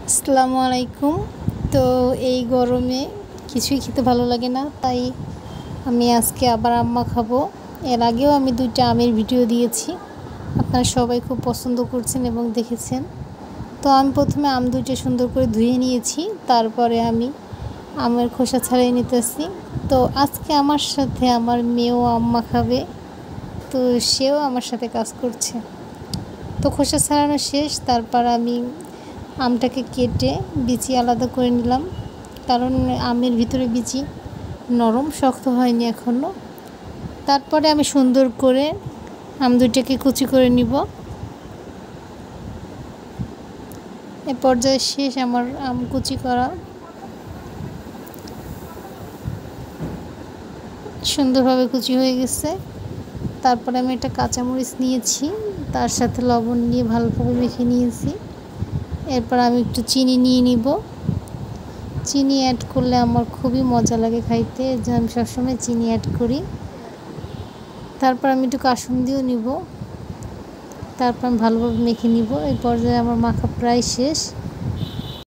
আসসালামু আলাইকুম। তো এই গরমে কিছুই খেতে ভালো লাগে না, তাই আমি আজকে আবার আম মাখাবো। এর আগেও আমি 2টা আমের ভিডিও দিয়েছি, আপনারা সবাই খুব পছন্দ করছেন এবং দেখেছেন। তো আমি প্রথমে আম 2টা সুন্দর করে ধুয়ে নিয়েছি, তারপরে আমি আমের খোসা ছাড়িয়ে নিতেছি। তো আজকে আমার সাথে আমার মেয়েও আম মাখাবে, তো সেও আমার সাথে কাজ করছে। তো খোসা ছাড়ানো শেষ, তারপর আমি আমটাকে কেটে বিচি আলাদা করে নিলাম, কারণ আমের ভিতরে বিচি নরম, শক্ত হয়নি এখনও। তারপরে আমি সুন্দর করে আম 2টাকে কুচি করে নিব। এ পর্যায়ে শেষ আমার আম কুচি করা। সুন্দরভাবে কুচি হয়ে গেছে। তারপরে আমি একটা কাঁচামরিচ নিয়েছি, তার সাথে লবণ নিয়ে ভালোভাবে মেখে নিয়েছি। এরপর আমি একটু চিনি নিয়ে নিব। চিনি অ্যাড করলে আমার খুবই মজা লাগে খাইতে, যে আমি সবসময় চিনি অ্যাড করি। তারপর আমি একটু কাসুন্দিও নিব, তারপর আমি ভালোভাবে মেখে নিব। এই পর্যায়ে আমার মাখা প্রায় শেষ।